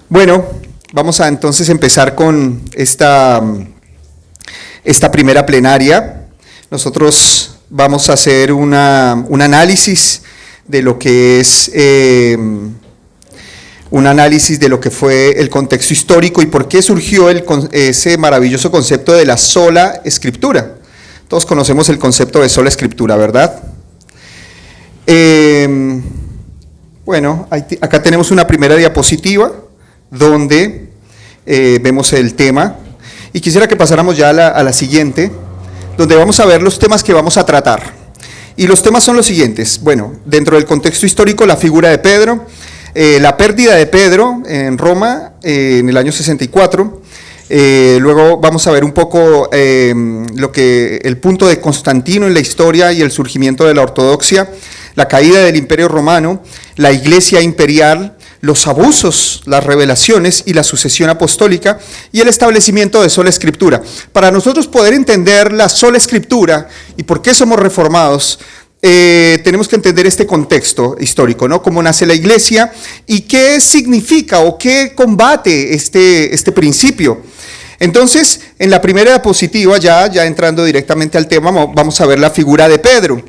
Bueno, vamos a entonces empezar con esta primera plenaria. Nosotros vamos a hacer un análisis de lo que es un análisis de lo que fue el contexto histórico y por qué surgió ese maravilloso concepto de la sola escritura. Todos conocemos el concepto de sola escritura, ¿verdad? Bueno, acá tenemos una primera diapositiva donde vemos el tema, y quisiera que pasáramos ya a la siguiente, donde vamos a ver los temas que vamos a tratar. Y los temas son los siguientes. Bueno, dentro del contexto histórico, la figura de Pedro, la pérdida de Pedro en Roma en el año 64. Luego vamos a ver un poco el punto de Constantino en la historia y el surgimiento de la ortodoxia, la caída del Imperio Romano, la Iglesia imperial, los abusos, las revelaciones y la sucesión apostólica y el establecimiento de sola escritura. Para nosotros poder entender la sola escritura y por qué somos reformados, tenemos que entender este contexto histórico, ¿no? Cómo nace la Iglesia y qué significa o qué combate este principio. Entonces, en la primera diapositiva, ya entrando directamente al tema, vamos a ver la figura de Pedro.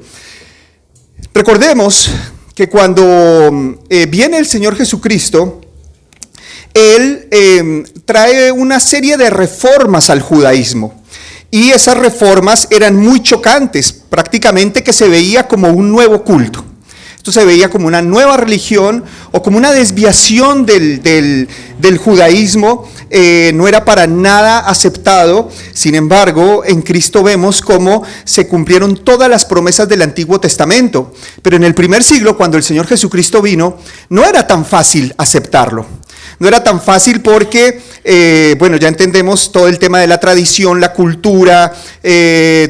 Recordemos que cuando viene el Señor Jesucristo, Él trae una serie de reformas al judaísmo. Y esas reformas eran muy chocantes, prácticamente que se veía como un nuevo culto. Esto se veía como una nueva religión o como una desviación del judaísmo. No era para nada aceptado. Sin embargo, en Cristo vemos cómo se cumplieron todas las promesas del Antiguo Testamento. Pero en el primer siglo, cuando el Señor Jesucristo vino, no era tan fácil aceptarlo. No era tan fácil porque, ya entendemos todo el tema de la tradición, la cultura,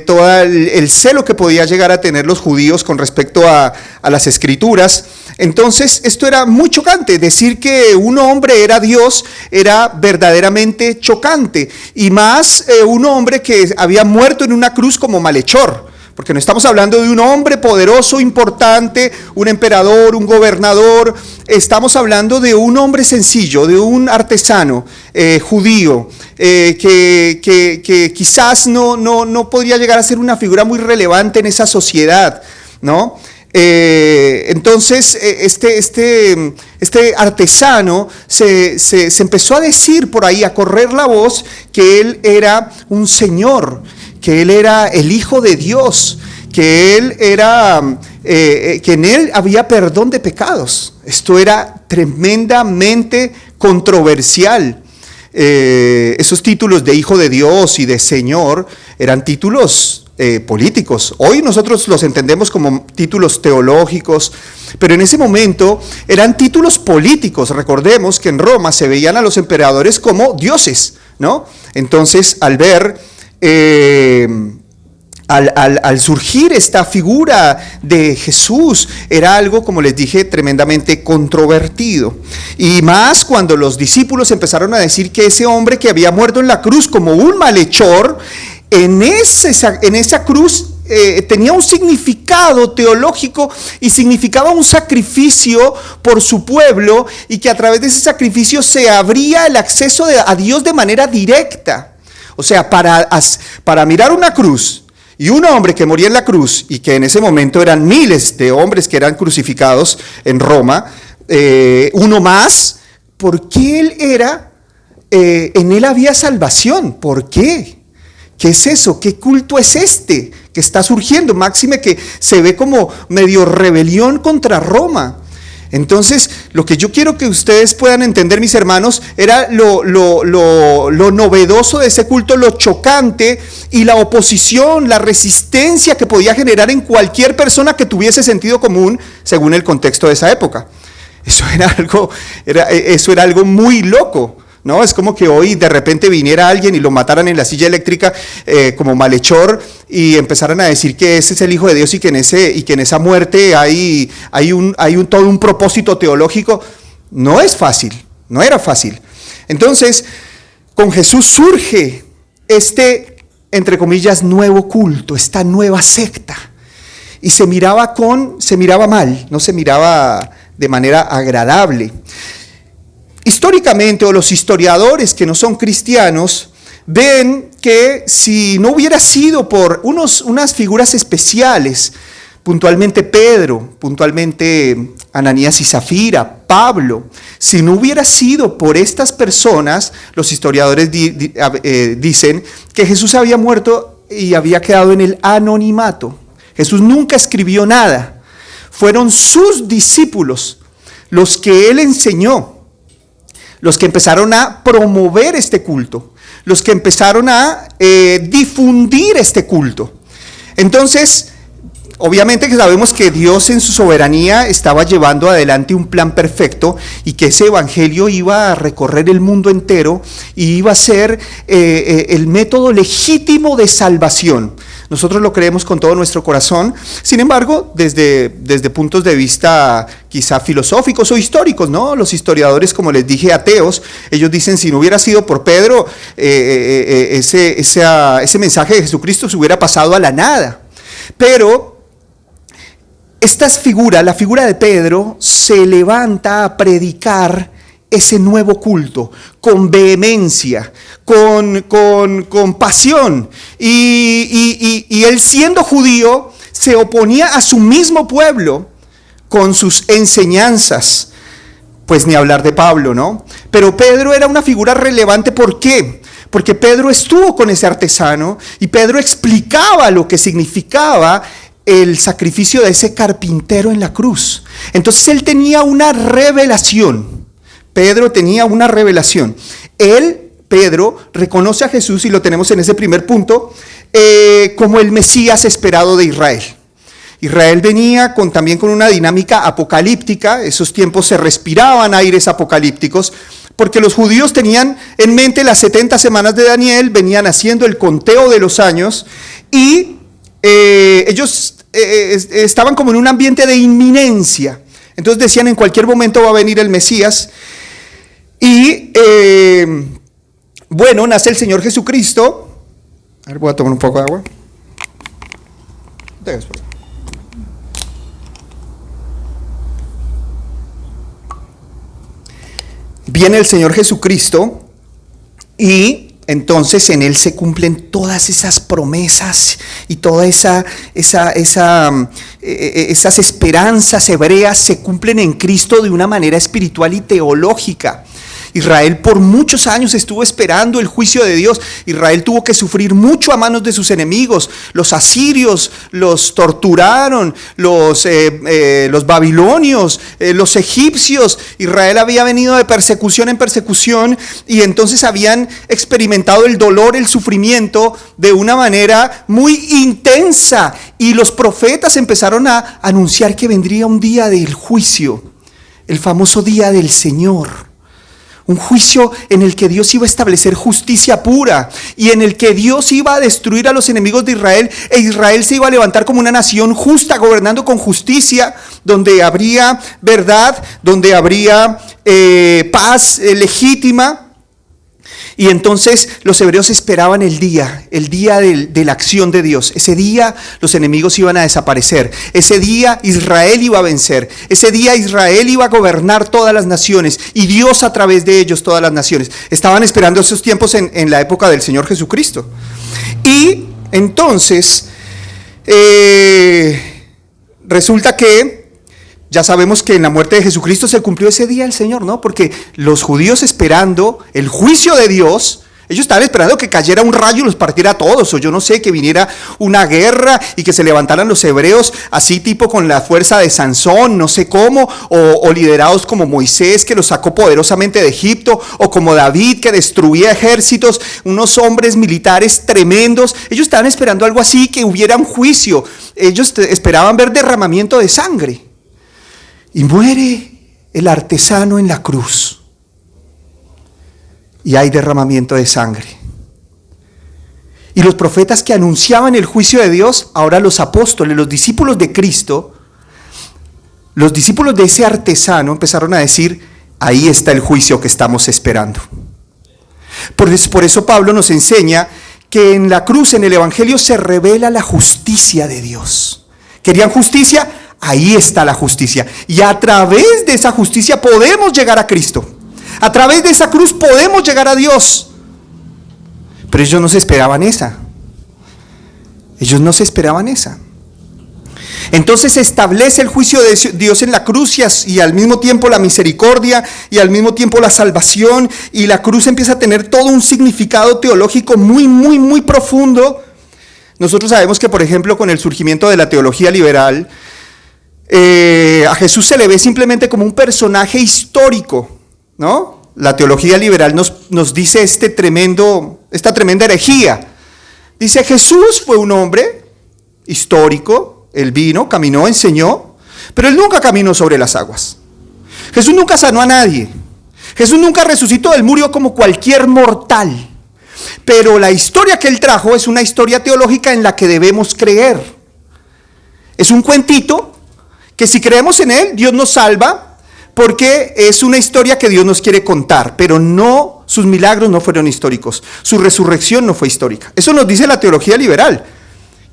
todo el celo que podía llegar a tener los judíos con respecto a las Escrituras. Entonces, esto era muy chocante. Decir que un hombre era Dios era verdaderamente chocante. Y más un hombre que había muerto en una cruz como malhechor. Porque no estamos hablando de un hombre poderoso, importante, un emperador, un gobernador. Estamos hablando de un hombre sencillo, de un artesano judío, que quizás no podría llegar a ser una figura muy relevante en esa sociedad, ¿no? Entonces, este artesano se empezó a decir por ahí, a correr la voz, que él era un señor, que él era el Hijo de Dios, que él era, que en él había perdón de pecados. Esto era tremendamente controversial. Esos títulos de Hijo de Dios y de Señor eran títulos políticos. Hoy nosotros los entendemos como títulos teológicos, pero en ese momento eran títulos políticos. Recordemos que en Roma se veían a los emperadores como dioses, ¿no? Entonces, al ver al surgir esta figura de Jesús, era algo, como les dije, tremendamente controvertido. Y más cuando los discípulos empezaron a decir que ese hombre que había muerto en la cruz como un malhechor, en esa cruz tenía un significado teológico y significaba un sacrificio por su pueblo, y que a través de ese sacrificio se abría el acceso a Dios de manera directa. O sea, para mirar una cruz y un hombre que moría en la cruz, y que en ese momento eran miles de hombres que eran crucificados en Roma, uno más, ¿por qué él era? En él había salvación. ¿Por qué? ¿Qué es eso? ¿Qué culto es este que está surgiendo? Máxime que se ve como medio rebelión contra Roma. Entonces, lo que yo quiero que ustedes puedan entender, mis hermanos, era lo novedoso de ese culto, lo chocante y la oposición, la resistencia que podía generar en cualquier persona que tuviese sentido común, según el contexto de esa época. Eso era algo muy loco, ¿no? Es como que hoy de repente viniera alguien y lo mataran en la silla eléctrica como malhechor, y empezaran a decir que ese es el Hijo de Dios y que en esa muerte hay todo un propósito teológico. No es fácil, no era fácil. Entonces, con Jesús surge entre comillas, nuevo culto, esta nueva secta. Y se miraba mal, no se miraba de manera agradable. históricamente, o los historiadores que no son cristianos, ven que si no hubiera sido por unas figuras especiales, puntualmente Pedro, puntualmente Ananías y Zafira, Pablo, si no hubiera sido por estas personas, los historiadores dicen que Jesús había muerto y había quedado en el anonimato. Jesús nunca escribió nada. Fueron sus discípulos los que él enseñó, los que empezaron a promover este culto, los que empezaron a difundir este culto. Entonces, obviamente que sabemos que Dios en su soberanía estaba llevando adelante un plan perfecto y que ese evangelio iba a recorrer el mundo entero y iba a ser el método legítimo de salvación. Nosotros lo creemos con todo nuestro corazón. Sin embargo, desde puntos de vista quizá filosóficos o históricos, ¿no? Los historiadores, como les dije, ateos, ellos dicen, si no hubiera sido por Pedro, ese mensaje de Jesucristo se hubiera pasado a la nada. Pero la figura de Pedro, se levanta a predicar ese nuevo culto con vehemencia, con pasión, y él, siendo judío, se oponía a su mismo pueblo con sus enseñanzas. Pues ni hablar de Pablo, ¿no? Pero Pedro era una figura relevante. ¿Por qué? Porque Pedro estuvo con ese artesano y Pedro explicaba lo que significaba el sacrificio de ese carpintero en la cruz. Entonces él tenía una revelación. Pedro tenía una revelación. Pedro, reconoce a Jesús, y lo tenemos en ese primer punto, como el Mesías esperado de Israel. Israel venía también con una dinámica apocalíptica. Esos tiempos se respiraban aires apocalípticos, porque los judíos tenían en mente las 70 semanas de Daniel, venían haciendo el conteo de los años, y ellos estaban como en un ambiente de inminencia. Entonces decían, en cualquier momento va a venir el Mesías. Y bueno, nace el Señor Jesucristo. A ver, voy a tomar un poco de agua. Viene el Señor Jesucristo y entonces en Él se cumplen todas esas promesas y todas esas esperanzas hebreas se cumplen en Cristo de una manera espiritual y teológica. Israel por muchos años estuvo esperando el juicio de Dios. Israel tuvo que sufrir mucho a manos de sus enemigos. Los asirios los torturaron, los babilonios, los egipcios. Israel había venido de persecución en persecución y entonces habían experimentado el dolor, el sufrimiento de una manera muy intensa. Y los profetas empezaron a anunciar que vendría un día del juicio, el famoso día del Señor. Un juicio en el que Dios iba a establecer justicia pura y en el que Dios iba a destruir a los enemigos de Israel, e Israel se iba a levantar como una nación justa, gobernando con justicia, donde habría verdad, donde habría paz legítima. Y entonces los hebreos esperaban el día de la acción de Dios. Ese día los enemigos iban a desaparecer. Ese día Israel iba a vencer. Ese día Israel iba a gobernar todas las naciones y Dios a través de ellos todas las naciones. Estaban esperando esos tiempos en la época del Señor Jesucristo. Y entonces resulta que ya sabemos que en la muerte de Jesucristo se cumplió ese día del Señor, ¿no? Porque los judíos, esperando el juicio de Dios, ellos estaban esperando que cayera un rayo y los partiera a todos, o yo no sé, que viniera una guerra y que se levantaran los hebreos así tipo con la fuerza de Sansón, no sé cómo, o liderados como Moisés, que los sacó poderosamente de Egipto, o como David, que destruía ejércitos, unos hombres militares tremendos. Ellos estaban esperando algo así, que hubiera un juicio. Ellos esperaban ver derramamiento de sangre. Y muere el artesano en la cruz. Y hay derramamiento de sangre. Y los profetas que anunciaban el juicio de Dios, ahora los apóstoles, los discípulos de Cristo, los discípulos de ese artesano empezaron a decir, ahí está el juicio que estamos esperando. Por eso Pablo nos enseña que en la cruz, en el Evangelio, se revela la justicia de Dios. ¿Querían justicia? Ahí está la justicia. Y a través de esa justicia podemos llegar a Cristo. A través de esa cruz podemos llegar a Dios. Pero ellos no se esperaban esa. Ellos no se esperaban esa. Entonces se establece el juicio de Dios en la cruz y al mismo tiempo la misericordia y al mismo tiempo la salvación, y la cruz empieza a tener todo un significado teológico muy, muy, muy profundo. Nosotros sabemos que, por ejemplo, con el surgimiento de la teología liberal, a Jesús se le ve simplemente como un personaje histórico, ¿no? La teología liberal nos dice esta tremenda herejía. Dice: Jesús fue un hombre histórico. Él vino, caminó, enseñó, pero él nunca caminó sobre las aguas. Jesús nunca sanó a nadie. Jesús nunca resucitó, él murió como cualquier mortal. Pero la historia que él trajo es una historia teológica en la que debemos creer. Es un cuentito que, si creemos en él, Dios nos salva, porque es una historia que Dios nos quiere contar, pero no, sus milagros no fueron históricos, su resurrección no fue histórica. Eso nos dice la teología liberal,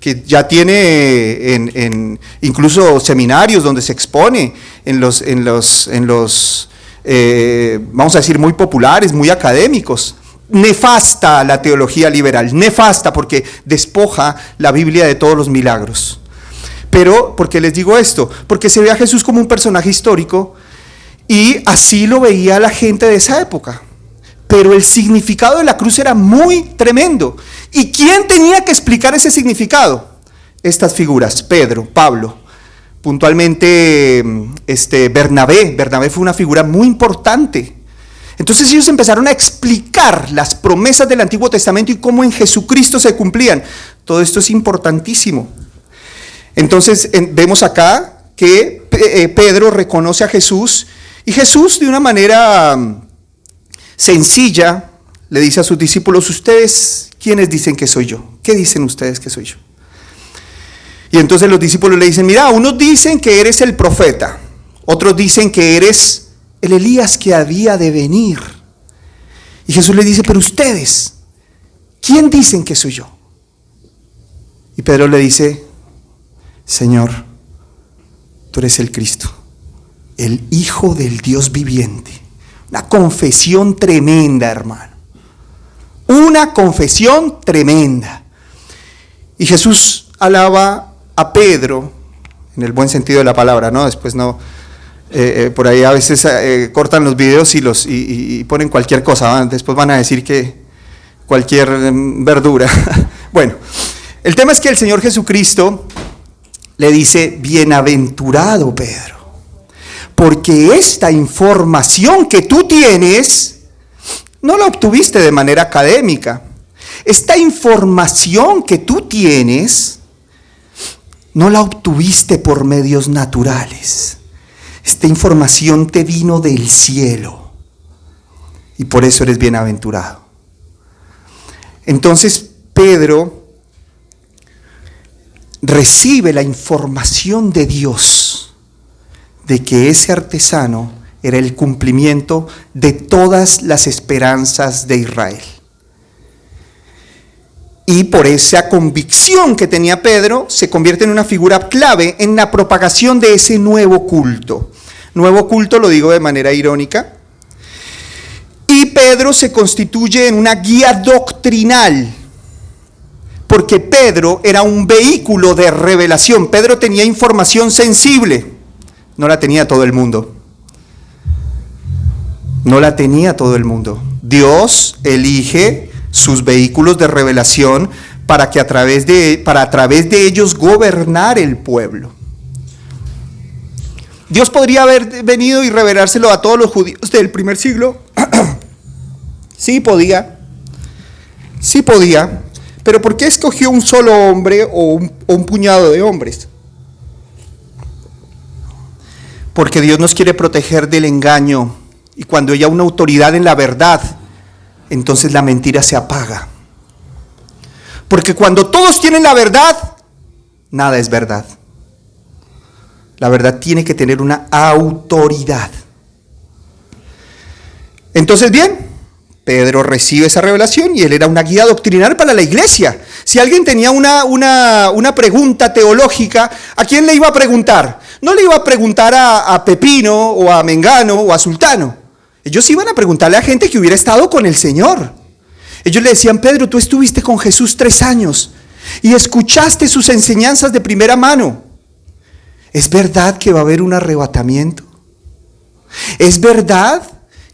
que ya tiene incluso seminarios donde se expone en los vamos a decir, muy populares, muy académicos. Nefasta la teología liberal, nefasta, porque despoja la Biblia de todos los milagros. Pero, ¿por qué les digo esto? Porque se ve a Jesús como un personaje histórico, y así lo veía la gente de esa época. Pero el significado de la cruz era muy tremendo. ¿Y quién tenía que explicar ese significado? Estas figuras: Pedro, Pablo, puntualmente Bernabé. Bernabé fue una figura muy importante. Entonces ellos empezaron a explicar las promesas del Antiguo Testamento y cómo en Jesucristo se cumplían. Todo esto es importantísimo. Entonces vemos acá que Pedro reconoce a Jesús, y Jesús, de una manera sencilla, le dice a sus discípulos: ¿ustedes quiénes dicen que soy yo? ¿Qué dicen ustedes que soy yo? Y entonces los discípulos le dicen: mira, unos dicen que eres el profeta, otros dicen que eres el Elías que había de venir. Y Jesús le dice: pero ustedes, ¿quién dicen que soy yo? Y Pedro le dice: Señor, tú eres el Cristo, el Hijo del Dios viviente. Una confesión tremenda, hermano. Una confesión tremenda. Y Jesús alaba a Pedro, en el buen sentido de la palabra, ¿no? Después no, por ahí a veces cortan los videos y ponen cualquier cosa, ¿va? Después van a decir que cualquier verdura. Bueno, el tema es que el Señor Jesucristo le dice: bienaventurado Pedro, porque esta información que tú tienes no la obtuviste de manera académica. Esta información que tú tienes no la obtuviste por medios naturales. Esta información te vino del cielo, y por eso eres bienaventurado. Entonces Pedro recibe la información de Dios de que ese artesano era el cumplimiento de todas las esperanzas de Israel. Y por esa convicción que tenía Pedro, se convierte en una figura clave en la propagación de ese nuevo culto. Nuevo culto, lo digo de manera irónica. Y Pedro se constituye en una guía doctrinal, porque Pedro era un vehículo de revelación. Pedro tenía información sensible, no la tenía todo el mundo. No la tenía todo el mundo. Dios elige sus vehículos de revelación para a través de ellos gobernar el pueblo. Dios podría haber venido y revelárselo a todos los judíos del primer siglo. Sí podía. Pero ¿por qué escogió un solo hombre o un puñado de hombres? Porque Dios nos quiere proteger del engaño, y cuando haya una autoridad en la verdad, entonces la mentira se apaga. Porque cuando todos tienen la verdad, nada es verdad. La verdad tiene que tener una autoridad. Entonces, bien, Pedro recibe esa revelación y él era una guía doctrinal para la iglesia. Si alguien tenía una pregunta teológica, ¿a quién le iba a preguntar? No le iba a preguntar a Pepino o a Mengano o a Sultano. Ellos iban a preguntarle a gente que hubiera estado con el Señor. Ellos le decían: Pedro, tú estuviste con Jesús 3 años y escuchaste sus enseñanzas de primera mano. ¿Es verdad que va a haber un arrebatamiento? ¿Es verdad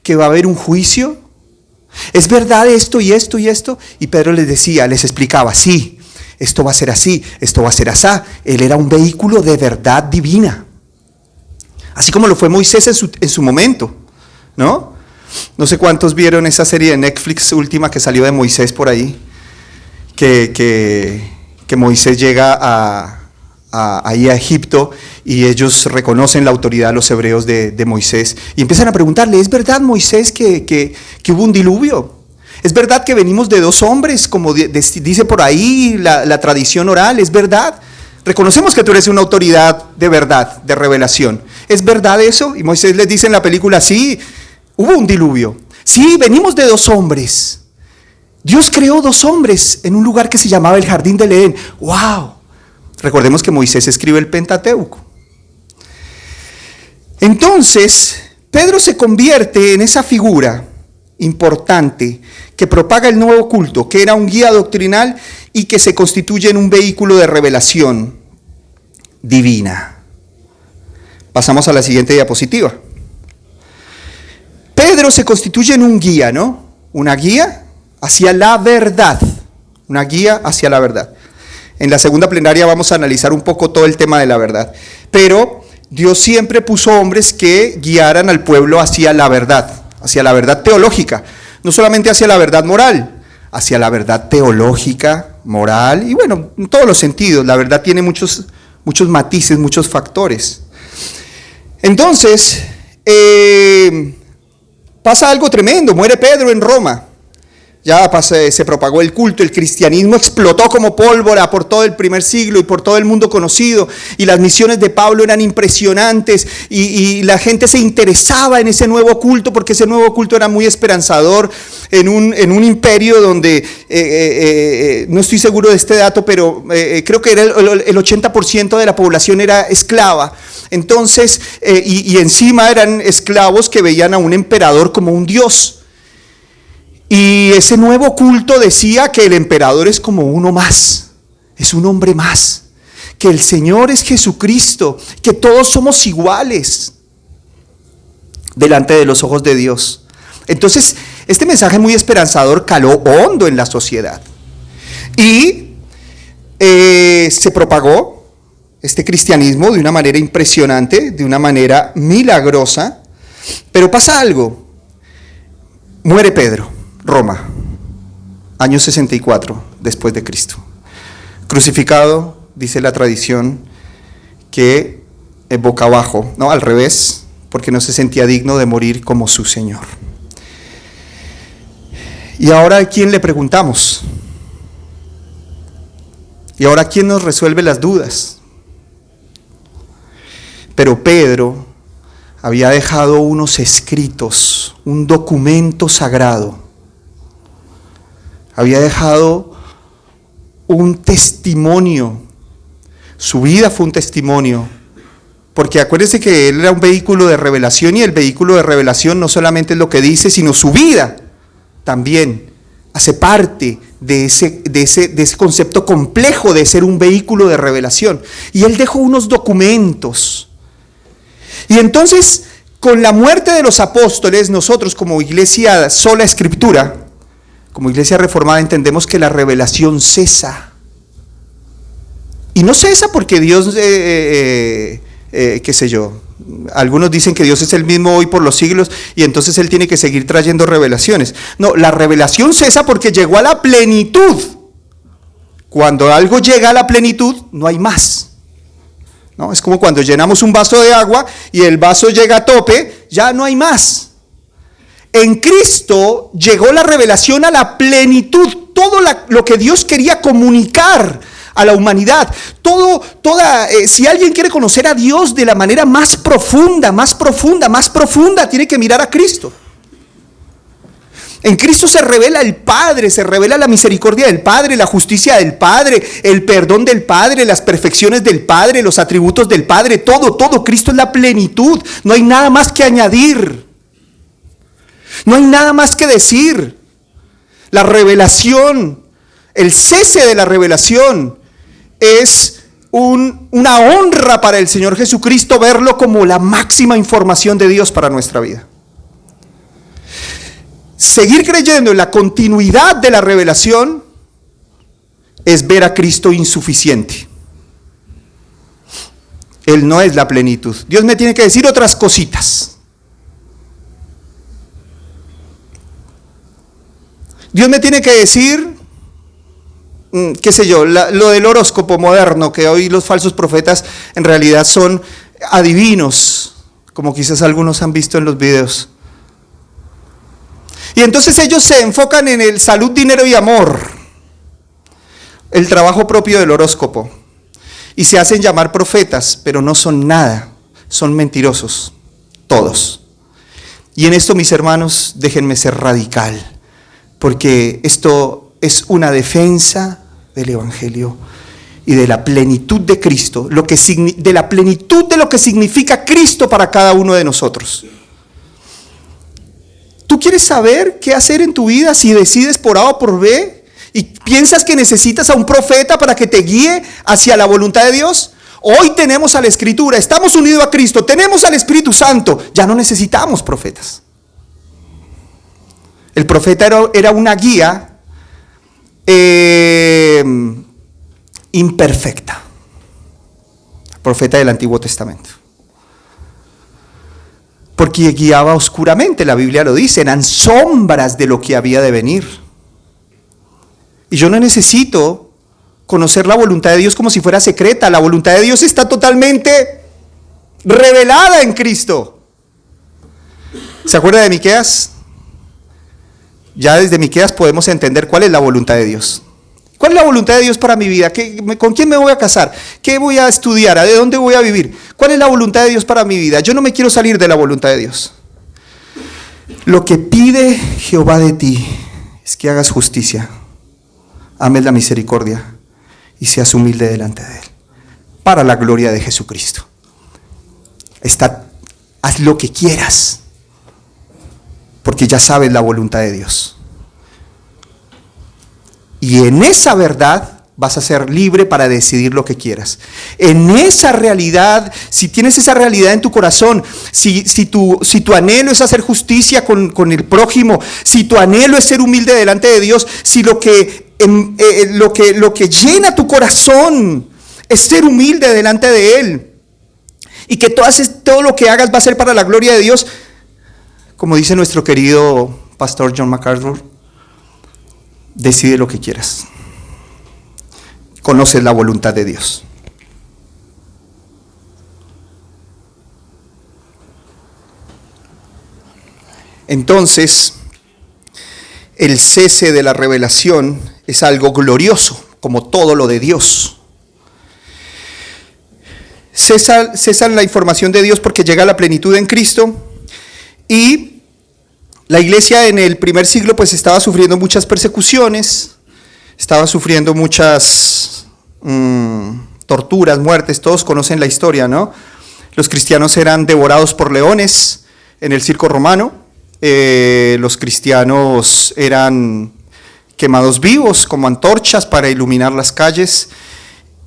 que va a haber un juicio? ¿Es verdad esto y esto y esto? Y Pedro les decía, les explicaba: sí, esto va a ser así, esto va a ser asá. Él era un vehículo de verdad divina. Así como lo fue Moisés en su momento, ¿no? No sé cuántos vieron esa serie de Netflix última que salió de Moisés por ahí, que Moisés llega ahí a Egipto y ellos reconocen la autoridad de los hebreos de Moisés y empiezan a preguntarle: ¿es verdad, Moisés, que hubo un diluvio? ¿Es verdad que venimos de 2 hombres, como dice por ahí la tradición oral? ¿Es verdad? Reconocemos que tú eres una autoridad de verdad, de revelación. ¿Es verdad eso? Y Moisés les dice en la película: sí, hubo un diluvio. Sí, venimos de 2 hombres. Dios creó 2 hombres en un lugar que se llamaba el Jardín del Edén. ¡Wow! Recordemos que Moisés escribe el Pentateuco. Entonces, Pedro se convierte en esa figura importante que propaga el nuevo culto, que era un guía doctrinal y que se constituye en un vehículo de revelación divina. Pasamos a la siguiente diapositiva. Pedro se constituye en un guía, ¿no? Una guía hacia la verdad. Una guía hacia la verdad. En la segunda plenaria vamos a analizar un poco todo el tema de la verdad. Pero Dios siempre puso hombres que guiaran al pueblo hacia la verdad teológica. No solamente hacia la verdad moral, hacia la verdad teológica, moral, y bueno, en todos los sentidos. La verdad tiene muchos matices, muchos factores. Entonces, pasa algo tremendo. Muere Pedro en Roma. Ya se propagó el culto, el cristianismo explotó como pólvora por todo el primer siglo y por todo el mundo conocido, y las misiones de Pablo eran impresionantes, y la gente se interesaba en ese nuevo culto porque ese nuevo culto era muy esperanzador en un imperio donde, no estoy seguro de este dato, pero creo que era el 80% de la población era esclava. Entonces, y encima eran esclavos que veían a un emperador como un dios. Y ese nuevo culto decía que el emperador es como uno más, es un hombre más, que el Señor es Jesucristo, que todos somos iguales delante de los ojos de Dios. Entonces, este mensaje muy esperanzador caló hondo en la sociedad. Y se propagó este cristianismo de una manera impresionante, de una manera milagrosa. Pero pasa algo. Muere Pedro. Roma, año 64 después de Cristo. Crucificado, dice la tradición, que boca abajo, no, al revés, porque no se sentía digno de morir como su Señor. ¿Y ahora a quién le preguntamos? ¿Y ahora quién nos resuelve las dudas? Pero Pedro había dejado unos escritos, un documento sagrado. Había dejado un testimonio. Su vida fue un testimonio. Porque acuérdense que él era un vehículo de revelación, y el vehículo de revelación no solamente es lo que dice, sino su vida también hace parte de ese concepto complejo de ser un vehículo de revelación. Y él dejó unos documentos. Y entonces, con la muerte de los apóstoles, nosotros como iglesia sola escritura, como iglesia reformada, entendemos que la revelación cesa. Y no cesa porque Dios, qué sé yo, algunos dicen que Dios es el mismo hoy por los siglos y entonces Él tiene que seguir trayendo revelaciones. No, la revelación cesa porque llegó a la plenitud. Cuando algo llega a la plenitud, no hay más. ¿No? Es como cuando llenamos un vaso de agua y el vaso llega a tope, ya no hay más. En Cristo llegó la revelación a la plenitud, todo lo que Dios quería comunicar a la humanidad. Si alguien quiere conocer a Dios de la manera más profunda, tiene que mirar a Cristo. En Cristo se revela el Padre, se revela la misericordia del Padre, la justicia del Padre, el perdón del Padre, las perfecciones del Padre, los atributos del Padre, todo. Cristo es la plenitud, no hay nada más que añadir. No hay nada más que decir. La revelación, el cese de la revelación es una honra para el Señor Jesucristo verlo como la máxima información de Dios para nuestra vida. Seguir creyendo en la continuidad de la revelación es ver a Cristo insuficiente. Él no es la plenitud. Dios me tiene que decir otras cositas. Dios me tiene que decir, qué sé yo, lo del horóscopo moderno, que hoy los falsos profetas en realidad son adivinos, como quizás algunos han visto en los videos. Y entonces ellos se enfocan en el salud, dinero y amor, el trabajo propio del horóscopo, y se hacen llamar profetas, pero no son nada, son mentirosos, todos. Y en esto, mis hermanos, déjenme ser radical, porque esto es una defensa del Evangelio y de la plenitud de Cristo, de la plenitud de lo que significa Cristo para cada uno de nosotros. ¿Tú quieres saber qué hacer en tu vida si decides por A o por B y piensas que necesitas a un profeta para que te guíe hacia la voluntad de Dios? Hoy tenemos a la Escritura, estamos unidos a Cristo, tenemos al Espíritu Santo, ya no necesitamos profetas. El profeta era una guía imperfecta. El profeta del Antiguo Testamento. Porque guiaba oscuramente, la Biblia lo dice, eran sombras de lo que había de venir. Y yo no necesito conocer la voluntad de Dios como si fuera secreta. La voluntad de Dios está totalmente revelada en Cristo. ¿Se acuerda de Miqueas? Ya desde Miqueas podemos entender cuál es la voluntad de Dios. ¿Cuál es la voluntad de Dios para mi vida? ¿Con quién me voy a casar? ¿Qué voy a estudiar? ¿De dónde voy a vivir? ¿Cuál es la voluntad de Dios para mi vida? Yo no me quiero salir de la voluntad de Dios. Lo que pide Jehová de ti es que hagas justicia, ames la misericordia y seas humilde delante de Él, para la gloria de Jesucristo. Haz lo que quieras, porque ya sabes la voluntad de Dios. Y en esa verdad vas a ser libre para decidir lo que quieras. En esa realidad, si tienes esa realidad en tu corazón, si tu anhelo es hacer justicia con el prójimo, si tu anhelo es ser humilde delante de Dios, si lo que llena tu corazón es ser humilde delante de Él, y que todo lo que hagas va a ser para la gloria de Dios, como dice nuestro querido pastor John MacArthur, decide lo que quieras. Conoces la voluntad de Dios. Entonces, el cese de la revelación es algo glorioso, como todo lo de Dios. Cesan la información de Dios porque llega la plenitud en Cristo, y la iglesia en el primer siglo pues estaba sufriendo muchas persecuciones, estaba sufriendo muchas torturas, muertes. Todos conocen la historia, ¿no? Los cristianos eran devorados por leones en el circo romano, los cristianos eran quemados vivos como antorchas para iluminar las calles,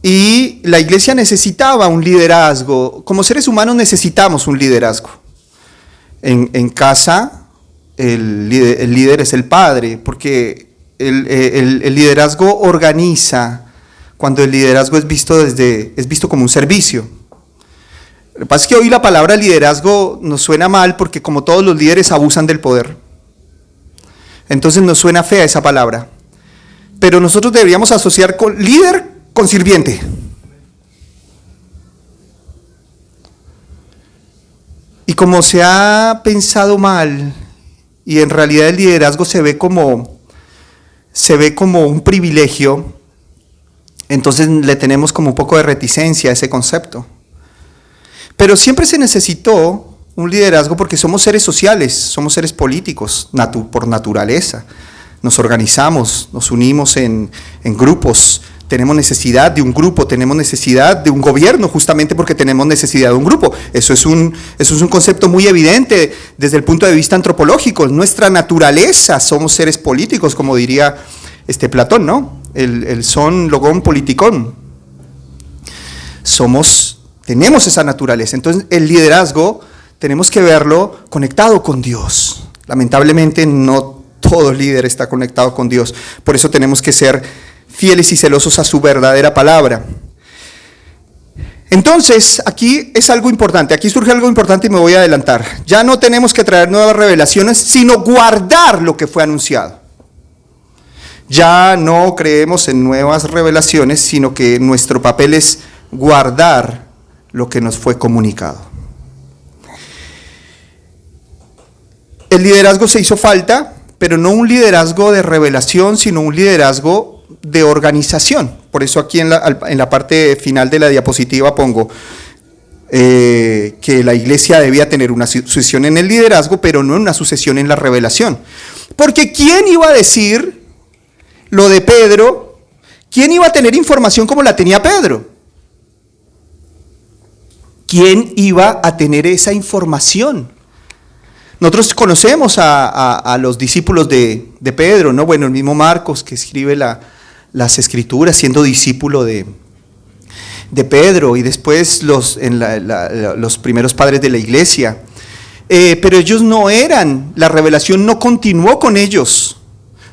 y la iglesia necesitaba un liderazgo. Como seres humanos necesitamos un liderazgo. En casa, el líder es el padre, porque el liderazgo organiza, cuando el liderazgo es visto como un servicio. Lo que pasa es que hoy la palabra liderazgo nos suena mal, porque como todos los líderes abusan del poder. Entonces nos suena fea esa palabra. Pero nosotros deberíamos asociar con líder con sirviente. Y como se ha pensado mal, y en realidad el liderazgo se ve como un privilegio, entonces le tenemos como un poco de reticencia a ese concepto. Pero siempre se necesitó un liderazgo porque somos seres sociales, somos seres políticos por naturaleza. Nos organizamos, nos unimos en grupos, tenemos necesidad de un grupo, tenemos necesidad de un gobierno, justamente porque tenemos necesidad de un grupo. Eso es un concepto muy evidente desde el punto de vista antropológico. Nuestra naturaleza, somos seres políticos, como diría Platón, ¿no? El son logón politikon. Tenemos esa naturaleza. Entonces, el liderazgo tenemos que verlo conectado con Dios. Lamentablemente, no todo líder está conectado con Dios. Por eso tenemos que ser fieles y celosos a su verdadera palabra. Entonces, aquí es algo importante. Aquí surge algo importante y me voy a adelantar. Ya no tenemos que traer nuevas revelaciones, sino guardar lo que fue anunciado. Ya no creemos en nuevas revelaciones, sino que nuestro papel es guardar lo que nos fue comunicado. El liderazgo se hizo falta, pero no un liderazgo de revelación, sino un liderazgo de organización. Por eso aquí en la parte final de la diapositiva pongo que la iglesia debía tener una sucesión en el liderazgo, pero no una sucesión en la revelación. Porque ¿quién iba a decir lo de Pedro? ¿Quién iba a tener información como la tenía Pedro? ¿Quién iba a tener esa información? Nosotros conocemos a los discípulos de Pedro, ¿no? Bueno, el mismo Marcos, que escribe las escrituras siendo discípulo de Pedro, y después los primeros padres de la iglesia. Pero ellos no eran, la revelación no continuó con ellos.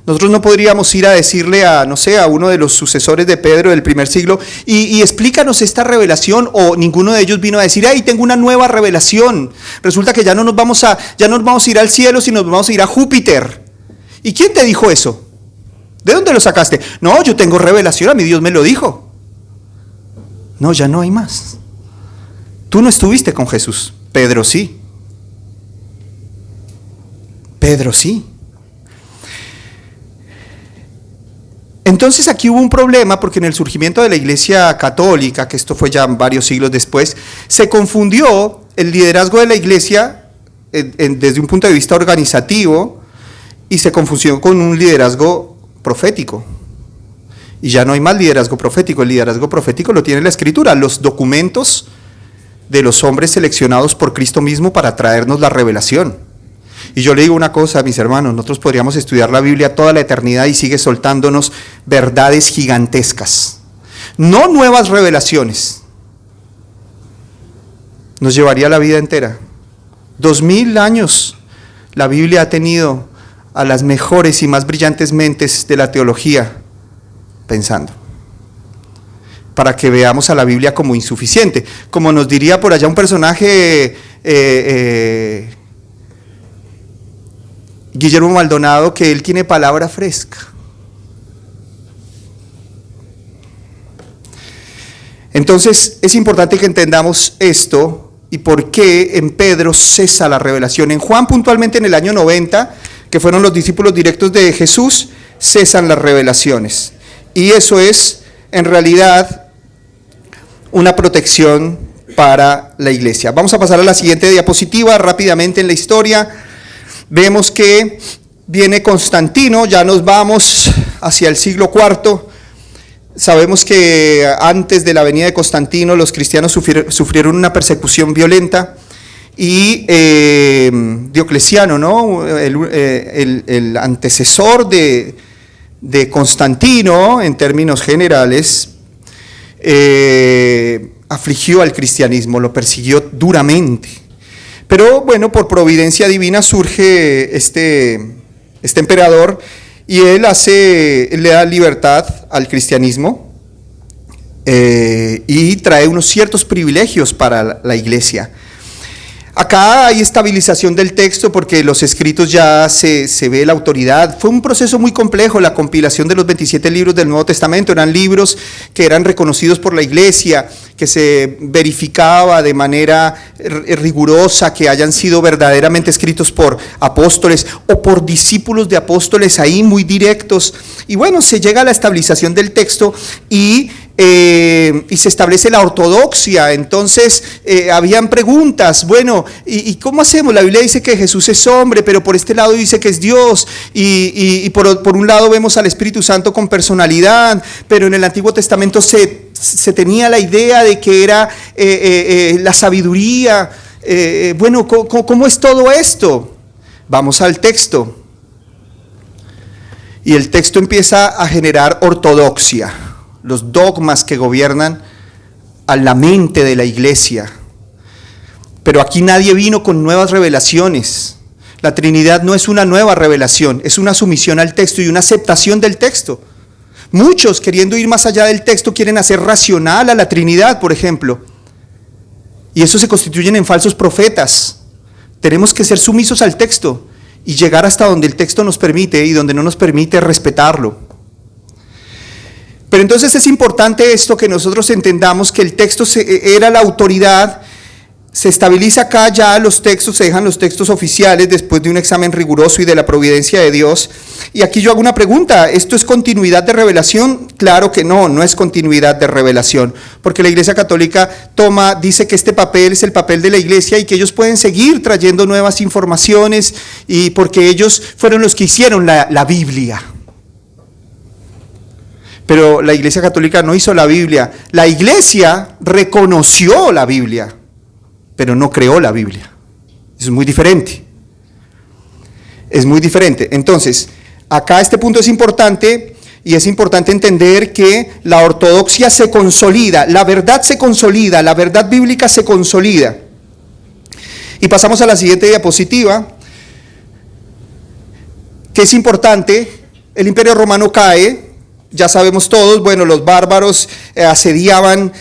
Nosotros no podríamos ir a decirle a uno de los sucesores de Pedro del primer siglo, y explícanos esta revelación, o ninguno de ellos vino a decir, hey, tengo una nueva revelación. Resulta que ya no nos vamos a ir al cielo, sino nos vamos a ir a Júpiter. ¿Y quién te dijo eso? ¿De dónde lo sacaste? No, yo tengo revelación, a mí Dios me lo dijo. No, ya no hay más. Tú no estuviste con Jesús, Pedro sí. Pedro sí. Entonces aquí hubo un problema porque en el surgimiento de la Iglesia Católica, que esto fue ya varios siglos después, se confundió el liderazgo de la Iglesia desde un punto de vista organizativo y se confundió con un liderazgo profético. Y ya no hay más liderazgo profético. El liderazgo profético lo tiene la Escritura, los documentos de los hombres seleccionados por Cristo mismo para traernos la revelación. Y yo le digo una cosa, mis hermanos, nosotros podríamos estudiar la Biblia toda la eternidad y sigue soltándonos verdades gigantescas. No nuevas revelaciones. Nos llevaría la vida entera. 2000 años la Biblia ha tenido a las mejores y más brillantes mentes de la teología pensando. Para que veamos a la Biblia como insuficiente. Como nos diría por allá un personaje... Guillermo Maldonado, que él tiene palabra fresca. Entonces es importante que entendamos esto y por qué en Pedro cesa la revelación. En Juan, puntualmente en el año 90, que fueron los discípulos directos de Jesús, cesan las revelaciones. Y eso es en realidad una protección para la iglesia. Vamos a pasar a la siguiente diapositiva rápidamente en la historia. Vemos que viene Constantino, ya nos vamos hacia el siglo IV. Sabemos que antes de la venida de Constantino los cristianos sufrieron una persecución violenta y Diocleciano, ¿no? el antecesor de Constantino en términos generales, afligió al cristianismo, lo persiguió duramente. Pero bueno, por providencia divina surge este emperador y él le da libertad al cristianismo y trae unos ciertos privilegios para la iglesia. Acá hay estabilización del texto porque los escritos ya se ve la autoridad. Fue un proceso muy complejo la compilación de los 27 libros del Nuevo Testamento. Eran libros que eran reconocidos por la iglesia, que se verificaba de manera rigurosa que hayan sido verdaderamente escritos por apóstoles o por discípulos de apóstoles ahí muy directos. Y bueno, se llega a la estabilización del texto y y se establece la ortodoxia. Entonces habían preguntas, bueno, ¿y cómo hacemos? La Biblia dice que Jesús es hombre, pero por este lado dice que es Dios, y por un lado vemos al Espíritu Santo con personalidad, pero en el Antiguo Testamento se tenía la idea de que era la sabiduría. Bueno, ¿cómo es todo esto? Vamos al texto. Y el texto empieza a generar ortodoxia, los dogmas que gobiernan a la mente de la iglesia. Pero aquí nadie vino con nuevas revelaciones. La Trinidad no es una nueva revelación, es una sumisión al texto y una aceptación del texto. Muchos, queriendo ir más allá del texto, quieren hacer racional a la Trinidad, por ejemplo. Y eso se constituyen en falsos profetas. Tenemos que ser sumisos al texto y llegar hasta donde el texto nos permite, y donde no nos permite, respetarlo. Pero entonces es importante esto, que nosotros entendamos que el texto era la autoridad. Se estabiliza acá ya los textos, se dejan los textos oficiales después de un examen riguroso y de la providencia de Dios. Y aquí yo hago una pregunta: ¿esto es continuidad de revelación? Claro que no, no es continuidad de revelación, porque la Iglesia Católica dice que este papel es el papel de la Iglesia y que ellos pueden seguir trayendo nuevas informaciones, y porque ellos fueron los que hicieron la Biblia. Pero la Iglesia Católica no hizo la Biblia. La Iglesia reconoció la Biblia, pero no creó la Biblia. Eso es muy diferente. Es muy diferente. Entonces, acá este punto es importante, y es importante entender que la ortodoxia se consolida, la verdad se consolida, la verdad bíblica se consolida. Y pasamos a la siguiente diapositiva, que es importante. El Imperio Romano cae. Ya sabemos todos, bueno, los bárbaros asediaban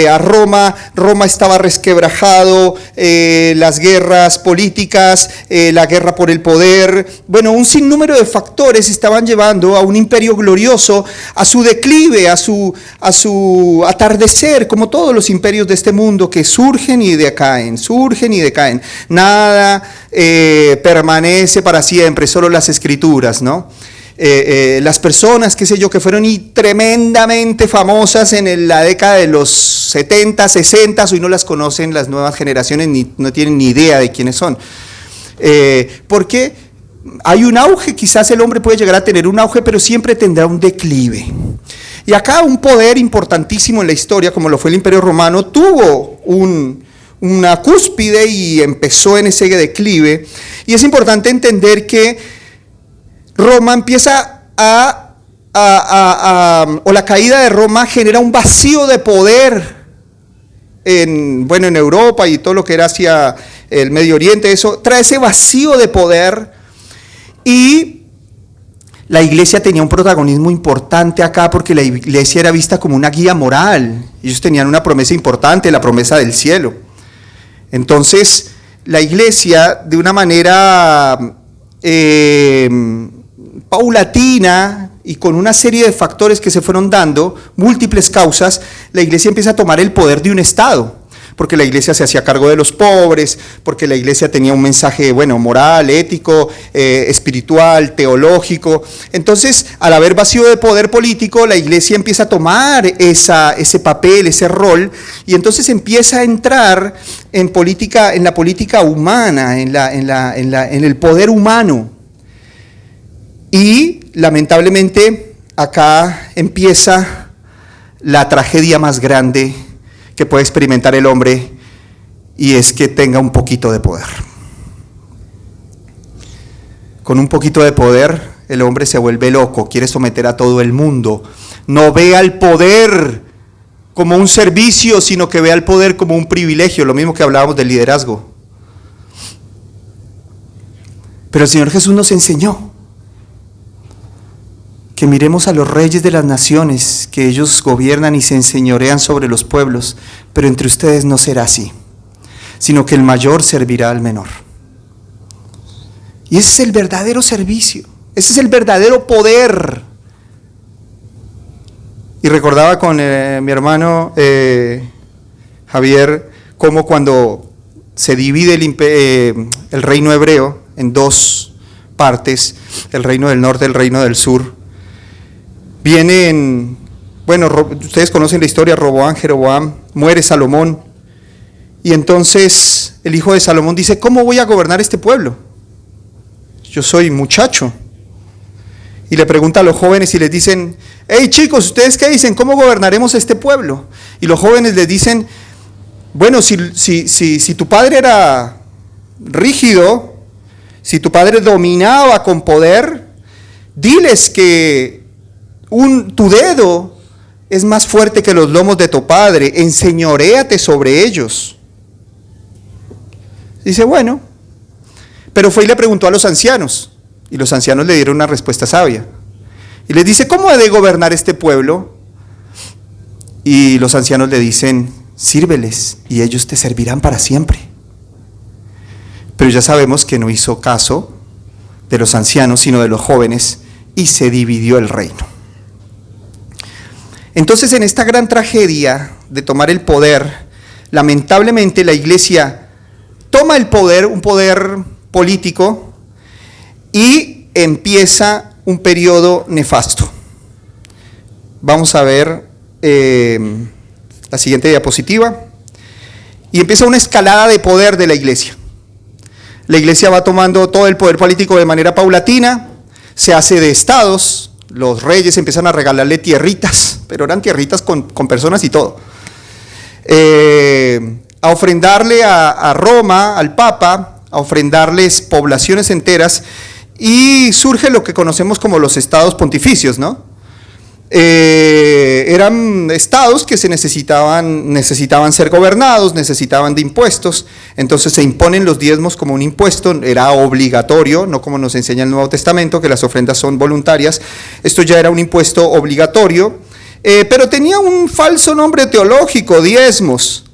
a Roma. Roma estaba resquebrajado, las guerras políticas, la guerra por el poder, bueno, un sinnúmero de factores estaban llevando a un imperio glorioso a su declive, a su atardecer, como todos los imperios de este mundo que surgen y decaen, surgen y decaen. Nada permanece para siempre, solo las escrituras, ¿no? Las personas, qué sé yo, que fueron tremendamente famosas en la década de los 70, 60, hoy no las conocen las nuevas generaciones, no tienen ni idea de quiénes son. Porque hay un auge, quizás el hombre puede llegar a tener un auge, pero siempre tendrá un declive. Y acá un poder importantísimo en la historia, como lo fue el Imperio Romano, tuvo una cúspide y empezó en ese declive. Y es importante entender que Roma empieza o la caída de Roma genera un vacío de poder en Europa y todo lo que era hacia el Medio Oriente. Eso trae ese vacío de poder, y la iglesia tenía un protagonismo importante acá, porque la iglesia era vista como una guía moral. Ellos tenían una promesa importante, la promesa del cielo. Entonces la iglesia, de una manera paulatina y con una serie de factores que se fueron dando, múltiples causas, la iglesia empieza a tomar el poder de un Estado, porque la iglesia se hacía cargo de los pobres, porque la iglesia tenía un mensaje, moral, ético, espiritual, teológico. Entonces, al haber vacío de poder político, la iglesia empieza a tomar ese papel, ese rol, y entonces empieza a entrar en la política humana, en el poder humano. Y lamentablemente acá empieza la tragedia más grande que puede experimentar el hombre, y es que tenga un poquito de poder. Con un poquito de poder el hombre se vuelve loco, quiere someter a todo el mundo. No ve al poder como un servicio, sino que ve al poder como un privilegio, lo mismo que hablábamos del liderazgo. Pero el Señor Jesús nos enseñó que miremos a los reyes de las naciones, que ellos gobiernan y se enseñorean sobre los pueblos, pero entre ustedes no será así, sino que el mayor servirá al menor. Y ese es el verdadero servicio, ese es el verdadero poder. Y recordaba con mi hermano Javier, cómo cuando se divide el reino hebreo en dos partes, el reino del norte y el reino del sur, bueno, ustedes conocen la historia, Roboam, Jeroboam, muere Salomón, y entonces el hijo de Salomón dice, ¿cómo voy a gobernar este pueblo? Yo soy muchacho. Y le pregunta a los jóvenes y les dicen, hey chicos, ¿ustedes qué dicen? ¿Cómo gobernaremos este pueblo? Y los jóvenes les dicen, bueno, si tu padre era rígido, si tu padre dominaba con poder, diles que tu dedo es más fuerte que los lomos de tu padre, enseñoréate sobre ellos. Dice, bueno, pero fue y le preguntó a los ancianos, y los ancianos le dieron una respuesta sabia. Y les dice, ¿cómo he de gobernar este pueblo? Y los ancianos le dicen, sírveles, y ellos te servirán para siempre. Pero ya sabemos que no hizo caso de los ancianos, sino de los jóvenes, y se dividió el reino. Entonces, en esta gran tragedia de tomar el poder, lamentablemente la iglesia toma el poder, un poder político, y empieza un periodo nefasto. Vamos a ver la siguiente diapositiva. Y empieza una escalada de poder de la iglesia. La iglesia va tomando todo el poder político de manera paulatina, se hace de estados, los reyes empiezan a regalarle tierritas, pero eran tierritas con personas y todo. A ofrendarle a Roma, al Papa, a ofrendarles poblaciones enteras, y surge lo que conocemos como los estados pontificios, ¿no? Eran estados que necesitaban ser gobernados, necesitaban de impuestos, entonces se imponen los diezmos como un impuesto, era obligatorio, no como nos enseña el Nuevo Testamento, que las ofrendas son voluntarias. Esto ya era un impuesto obligatorio, pero tenía un falso nombre teológico, diezmos.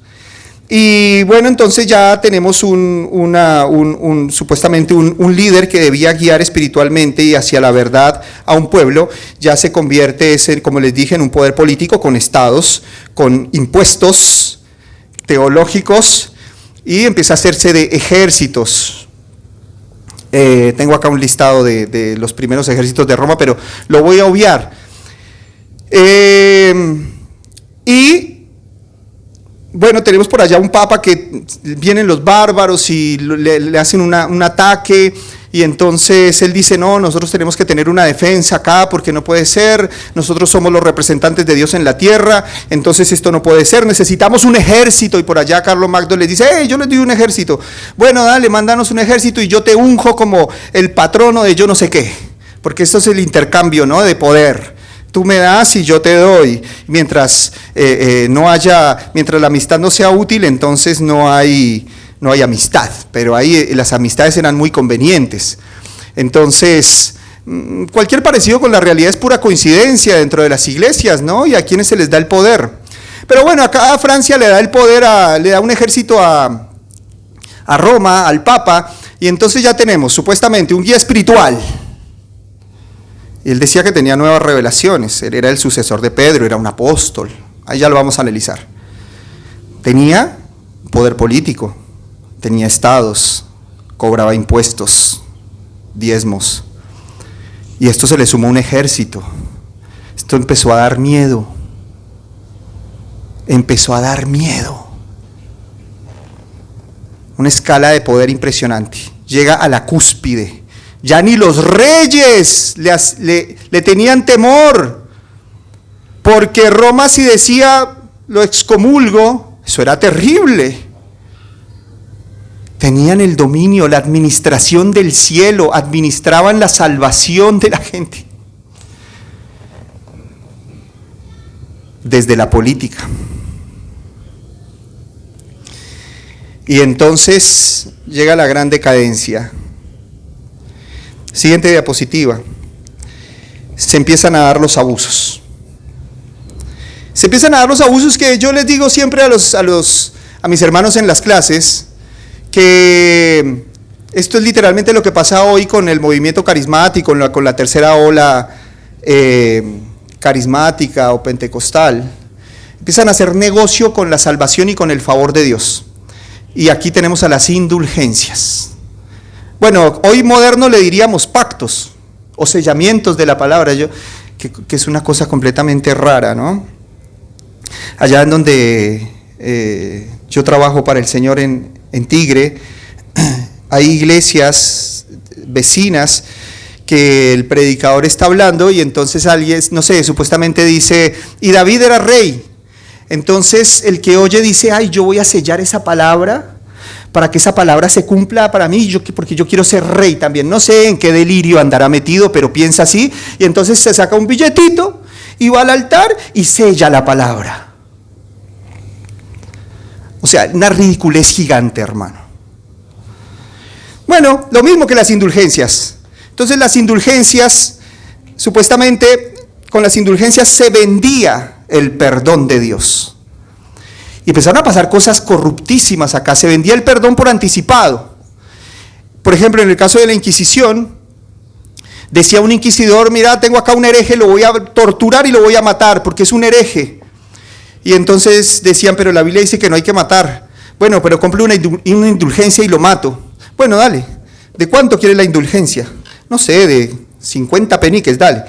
Y bueno, entonces ya tenemos supuestamente un líder que debía guiar espiritualmente y hacia la verdad a un pueblo. Ya se convierte, como les dije, en un poder político con estados, con impuestos teológicos, y empieza a hacerse de ejércitos. Tengo acá un listado de los primeros ejércitos de Roma, pero lo voy a obviar. Bueno, tenemos por allá un papa que vienen los bárbaros y le hacen un ataque, y entonces él dice, no, nosotros tenemos que tener una defensa acá porque no puede ser, nosotros somos los representantes de Dios en la tierra, entonces esto no puede ser, necesitamos un ejército. Y por allá Carlos Magno les dice, hey, yo les doy un ejército. Bueno, dale, mándanos un ejército y yo te unjo como el patrono de yo no sé qué, porque esto es el intercambio, ¿no?, de poder. Tú me das y yo te doy. Mientras mientras la amistad no sea útil, entonces no hay amistad. Pero ahí las amistades eran muy convenientes. Entonces, cualquier parecido con la realidad es pura coincidencia dentro de las iglesias, ¿no? Y a quienes se les da el poder. Pero bueno, acá a Francia le da el poder, le da un ejército a Roma, al Papa, y entonces ya tenemos supuestamente un guía espiritual. Y él decía que tenía nuevas revelaciones, él era el sucesor de Pedro, era un apóstol, ahí ya lo vamos a analizar. Tenía poder político, tenía estados, cobraba impuestos, diezmos, y esto se le sumó un ejército. Esto empezó a dar miedo, una escala de poder impresionante, llega a la cúspide. Ya ni los reyes le tenían temor, porque Roma, si decía lo excomulgo, eso era terrible. Tenían el dominio, la administración del cielo, administraban la salvación de la gente desde la política. Y entonces llega la gran decadencia. Siguiente diapositiva. Se empiezan a dar los abusos. Se empiezan a dar los abusos que yo les digo siempre a mis hermanos en las clases, que esto es literalmente lo que pasa hoy con el movimiento carismático, con la tercera ola carismática o pentecostal. Empiezan a hacer negocio con la salvación y con el favor de Dios. Y aquí tenemos a las indulgencias. Bueno, hoy moderno le diríamos pactos o sellamientos de la palabra. que es una cosa completamente rara, ¿no? Allá en donde yo trabajo para el Señor en Tigre, hay iglesias vecinas que el predicador está hablando y entonces alguien, no sé, supuestamente dice, y David era rey. Entonces el que oye dice, ay, yo voy a sellar esa palabra para que esa palabra se cumpla para mí, porque yo quiero ser rey también. No sé en qué delirio andará metido, pero piensa así. Y entonces se saca un billetito y va al altar y sella la palabra. O sea, una ridiculez gigante, hermano. Bueno, lo mismo que las indulgencias. Entonces las indulgencias, supuestamente con las indulgencias se vendía el perdón de Dios. Y empezaron a pasar cosas corruptísimas acá. Se vendía el perdón por anticipado. Por ejemplo, en el caso de la Inquisición, decía un inquisidor, mira, tengo acá un hereje, lo voy a torturar y lo voy a matar porque es un hereje. Y entonces decían, pero la Biblia dice que no hay que matar. Bueno, pero compre una indulgencia y lo mato. Bueno, dale. ¿De cuánto quiere la indulgencia? No sé, de 50 peniques, dale.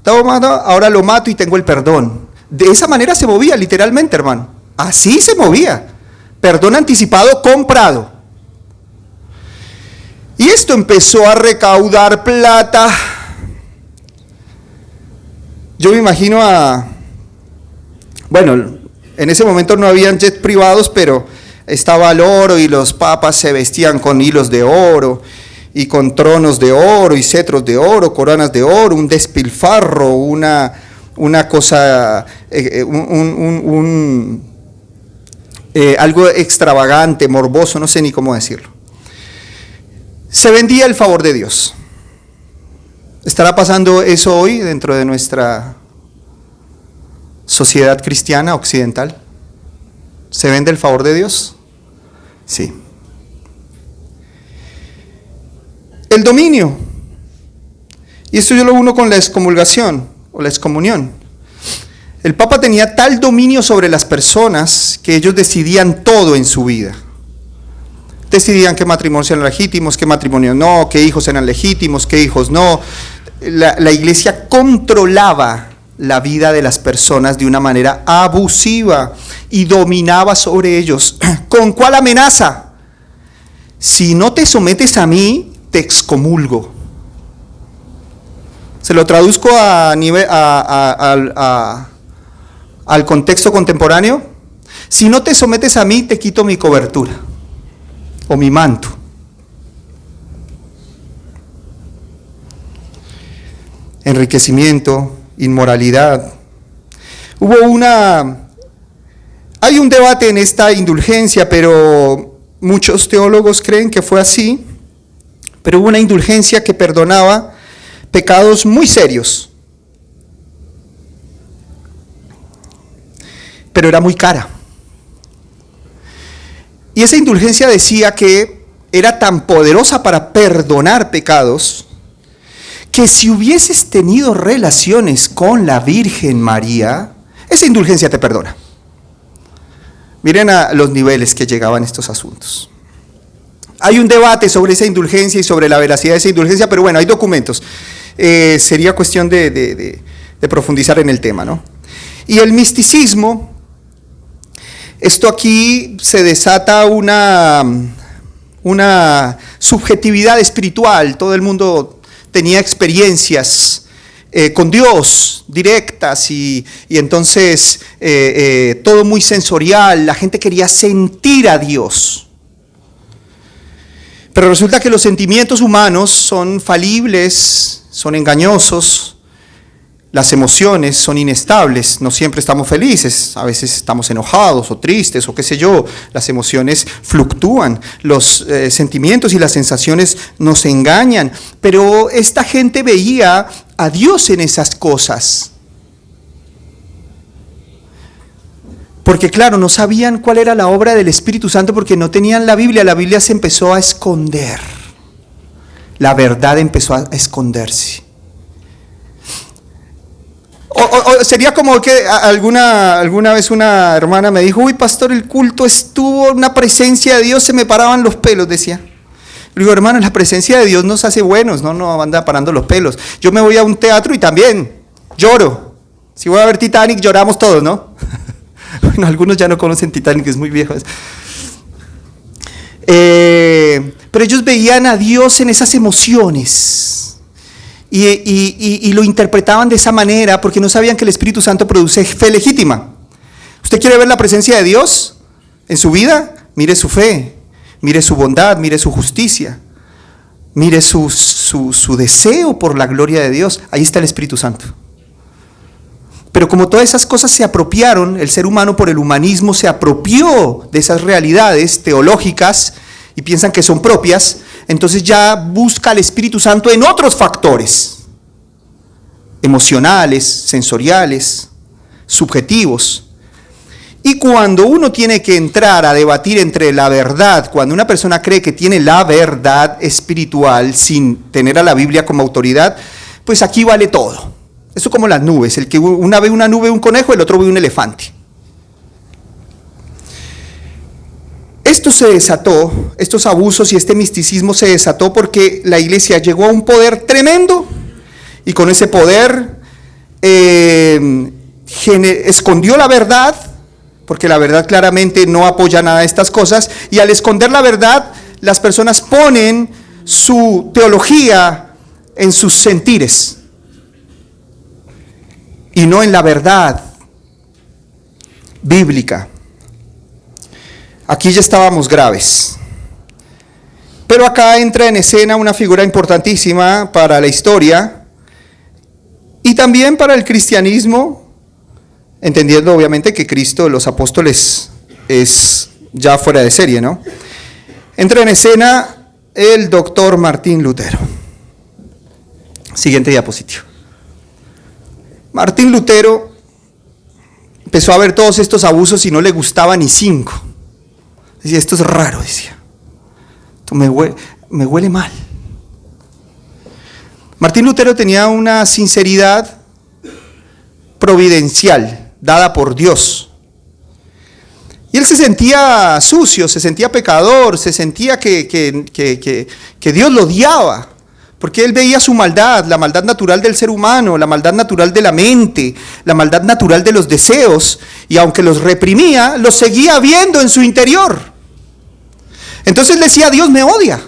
Ahora lo mato y tengo el perdón. De esa manera se movía literalmente, hermano. Así se movía. Perdón anticipado comprado. Y esto empezó a recaudar plata. Yo me imagino bueno, en ese momento no habían jets privados, pero estaba el oro y los papas se vestían con hilos de oro y con tronos de oro y cetros de oro, coronas de oro, un despilfarro, una cosa, algo extravagante, morboso, no sé ni cómo decirlo. Se vendía el favor de Dios. ¿Estará pasando eso hoy dentro de nuestra sociedad cristiana occidental? ¿Se vende el favor de Dios? Sí. El dominio. Y esto yo lo uno con la excomulgación o la excomunión. El Papa tenía tal dominio sobre las personas que ellos decidían todo en su vida. Decidían qué matrimonios eran legítimos, qué matrimonios no, qué hijos eran legítimos, qué hijos no. La iglesia controlaba la vida de las personas de una manera abusiva y dominaba sobre ellos. ¿Con cuál amenaza? Si no te sometes a mí, te excomulgo. Se lo traduzco al contexto contemporáneo. Si no te sometes a mí, te quito mi cobertura o mi manto. Enriquecimiento, inmoralidad. Hay un debate en esta indulgencia, pero muchos teólogos creen que fue así. Pero hubo una indulgencia que perdonaba pecados muy serios. Pero era muy cara. Y esa indulgencia decía que era tan poderosa para perdonar pecados que si hubieses tenido relaciones con la Virgen María, esa indulgencia te perdona. Miren a los niveles que llegaban estos asuntos. Hay un debate sobre esa indulgencia y sobre la veracidad de esa indulgencia, pero bueno, hay documentos. Sería cuestión de profundizar en el tema, ¿no? Y el misticismo, esto aquí se desata una subjetividad espiritual. Todo el mundo tenía experiencias con Dios directas y entonces todo muy sensorial. La gente quería sentir a Dios. Pero resulta que los sentimientos humanos son falibles, son engañosos, las emociones son inestables, no siempre estamos felices, a veces estamos enojados o tristes o qué sé yo, las emociones fluctúan, los sentimientos y las sensaciones nos engañan, pero esta gente veía a Dios en esas cosas. Porque claro, no sabían cuál era la obra del Espíritu Santo porque no tenían la Biblia se empezó a esconder. La verdad empezó a esconderse. O sería como que alguna vez una hermana me dijo, uy pastor, el culto estuvo, una presencia de Dios, se me paraban los pelos, decía. Le digo, hermano, la presencia de Dios nos hace buenos, no anda parando los pelos. Yo me voy a un teatro y también Lloro. Si voy a ver Titanic, lloramos todos, ¿no? Bueno, algunos ya no conocen Titanic, es muy viejo. Pero ellos veían a Dios en esas emociones y lo interpretaban de esa manera porque no sabían que el Espíritu Santo produce fe legítima. ¿Usted quiere ver la presencia de Dios en su vida? Mire su fe, mire su bondad, mire su justicia, mire su deseo por la gloria de Dios. Ahí está el Espíritu Santo. Pero como todas esas cosas se apropiaron, el ser humano por el humanismo se apropió de esas realidades teológicas y piensan que son propias, entonces ya busca al Espíritu Santo en otros factores, emocionales, sensoriales, subjetivos. Y cuando uno tiene que entrar a debatir entre la verdad, cuando una persona cree que tiene la verdad espiritual sin tener a la Biblia como autoridad, pues aquí vale todo. Eso como las nubes, el que una ve una nube un conejo, el otro ve un elefante. Esto se desató, estos abusos y este misticismo se desató porque la iglesia llegó a un poder tremendo y con ese poder escondió la verdad, porque la verdad claramente no apoya nada de estas cosas, y al esconder la verdad, las personas ponen su teología en sus sentires y no en la verdad bíblica. Aquí ya estábamos graves. Pero acá entra en escena una figura importantísima para la historia y también para el cristianismo, entendiendo obviamente que Cristo, los apóstoles, es ya fuera de serie, ¿no? Entra en escena el doctor Martín Lutero. Siguiente diapositiva. Martín Lutero empezó a ver todos estos abusos y no le gustaba ni 5. Decía, esto es raro, decía. Esto me huele mal. Martín Lutero tenía una sinceridad providencial, dada por Dios. Y él se sentía sucio, se sentía pecador, se sentía que Dios lo odiaba. Porque él veía su maldad, la maldad natural del ser humano, la maldad natural de la mente, la maldad natural de los deseos, y aunque los reprimía, los seguía viendo en su interior. Entonces le decía, Dios me odia.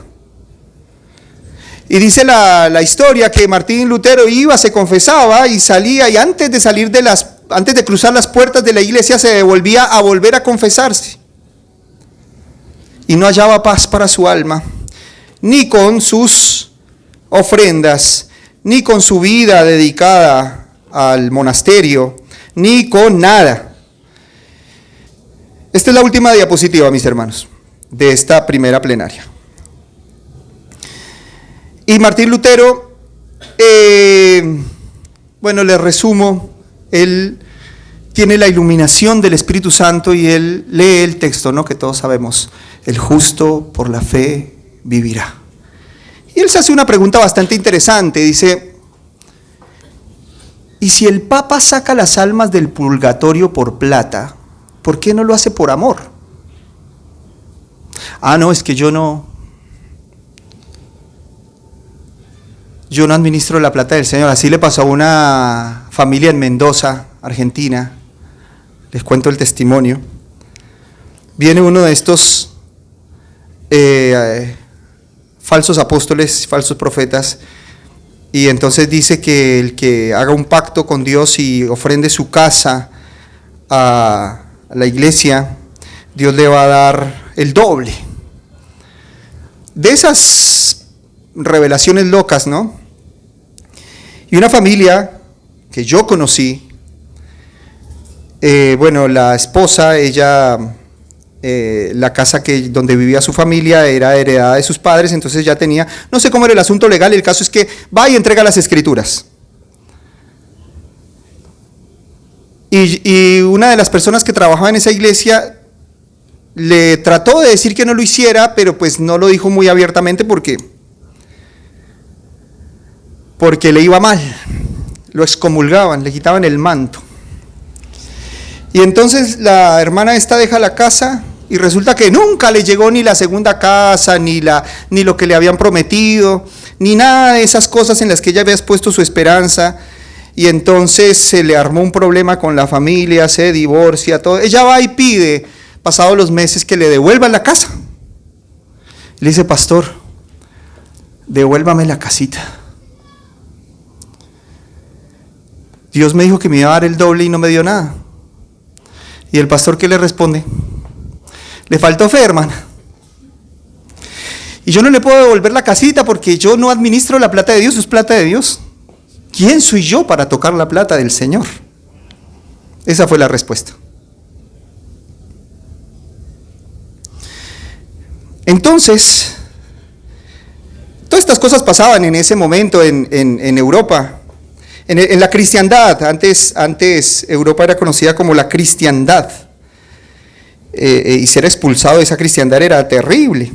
Y dice la historia que Martín Lutero iba, se confesaba y salía, y antes de cruzar las puertas de la iglesia se volvía a volver a confesarse. Y no hallaba paz para su alma, ni con sus ofrendas, ni con su vida dedicada al monasterio, ni con nada. Esta es la última diapositiva, mis hermanos, de esta primera plenaria. Y Martín Lutero, bueno, les resumo, él tiene la iluminación del Espíritu Santo y él lee el texto, ¿no? Que todos sabemos, el justo por la fe vivirá. Y él se hace una pregunta bastante interesante, dice, ¿y si el Papa saca las almas del purgatorio por plata, por qué no lo hace por amor? Ah, no, es que yo no administro la plata del Señor. Así le pasó a una familia en Mendoza, Argentina. Les cuento el testimonio. Viene uno de estos falsos apóstoles, falsos profetas, y entonces dice que el que haga un pacto con Dios y ofrende su casa a la iglesia, Dios le va a dar el doble. De esas revelaciones locas, ¿no? Y una familia que yo conocí, bueno, la esposa, ella, la casa donde vivía su familia era heredada de sus padres, entonces ya tenía, no sé cómo era el asunto legal, el caso es que va y entrega las escrituras. Y una de las personas que trabajaba en esa iglesia le trató de decir que no lo hiciera, pero pues no lo dijo muy abiertamente porque le iba mal, lo excomulgaban, le quitaban el manto. Y entonces la hermana esta deja la casa y resulta que nunca le llegó ni la segunda casa, ni lo que le habían prometido, ni nada de esas cosas en las que ella había puesto su esperanza. y entonces se le armó un problema con la familia, se divorcia, todo. Ella va y pide, pasados los meses, que le devuelvan la casa. Le dice: pastor, devuélvame la casita. Dios me dijo que me iba a dar el doble y no me dio nada. ¿Y el pastor qué le responde? Le faltó fe, hermana. Y yo no le puedo devolver la casita porque yo no administro la plata de Dios, es plata de Dios. ¿Quién soy yo para tocar la plata del Señor? Esa fue la respuesta. Entonces, todas estas cosas pasaban en ese momento en Europa, en la cristiandad. Antes Europa era conocida como la cristiandad, y ser expulsado de esa cristiandad era terrible.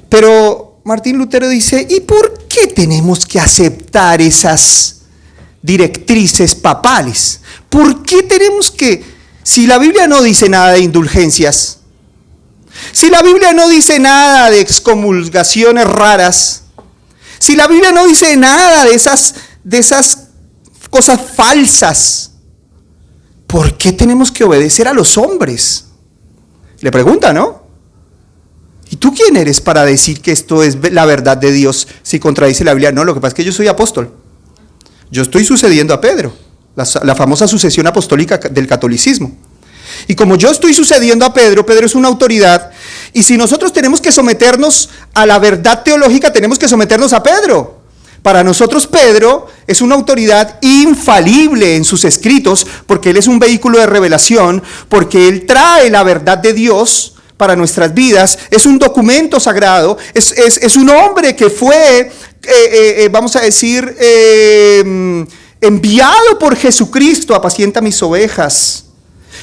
Pero Martín Lutero dice: ¿y por qué tenemos que aceptar esas directrices papales? ¿Por qué tenemos que, si la Biblia no dice nada de indulgencias, si la Biblia no dice nada de excomulgaciones raras, si la Biblia no dice nada de esas cosas falsas, ¿por qué tenemos que obedecer a los hombres? Le pregunta, ¿no? ¿Y tú quién eres para decir que esto es la verdad de Dios si contradice la Biblia? No, lo que pasa es que yo soy apóstol. Yo estoy sucediendo a Pedro, la famosa sucesión apostólica del catolicismo. Y como yo estoy sucediendo a Pedro, Pedro es una autoridad, y si nosotros tenemos que someternos a la verdad teológica, tenemos que someternos a Pedro. Para nosotros Pedro es una autoridad infalible en sus escritos, porque él es un vehículo de revelación, porque él trae la verdad de Dios para nuestras vidas, es un documento sagrado, es un hombre que fue, vamos a decir, enviado por Jesucristo: apacienta mis ovejas.